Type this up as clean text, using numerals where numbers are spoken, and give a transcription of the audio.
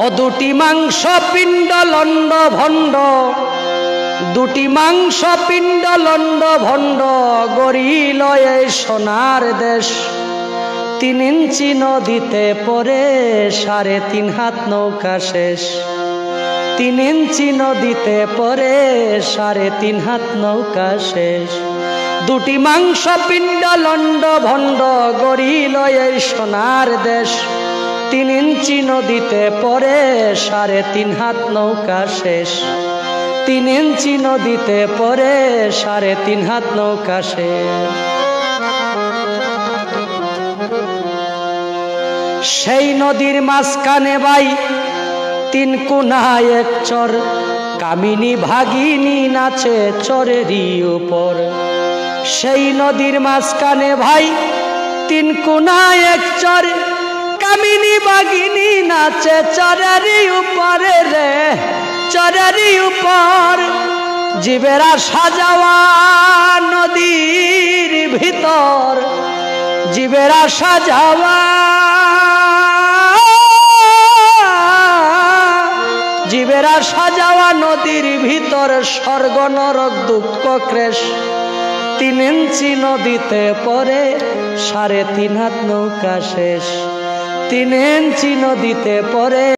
ও দুটি মাংস পিণ্ড লণ্ড ভণ্ড, দুটি মাংস পিণ্ড লণ্ড ভণ্ড গড়িল এই সোনার দেশ। 3 ইঞ্চি নদীতে পড়ে 3.5 হাত নৌকা শেষ। 3 ইঞ্চি নদীতে পড়ে 3.5 হাত নৌকা শেষ। দুটি মাংস পিণ্ড লণ্ড ভণ্ড গড়িল এই সোনার দেশ। 3 ইঞ্চি নদীতে পড়ে 3.5 হাত নৌকা শেষ। 3 ইঞ্চি নদীতে পড়ে 3.5 হাত নৌকা শেষ। সেই নদীর মাঝখানে ভাই 3 কোণায় এক চর, কামিনী ভাগিনী নাচে চরেরই উপর। সেই নদীর মাঝখানে ভাই 3 কোণায় এক চর, কামিনী ভাগিনী নাচে চরেরই উপরে রে, চরেরই উপর। জীবেরা সাজাওয়া নদীর ভিতর, জীবেরা সাজাওয়া, জীবেরা সাজাওয়া নদীর ভিতর স্বর্গ নরক দুঃখ ক্লেশ। 3 ইঞ্চি নদীতে পড়ে 3.5 হাত নৌকা শেষ। 3 ইঞ্চি নদীতে পড়ে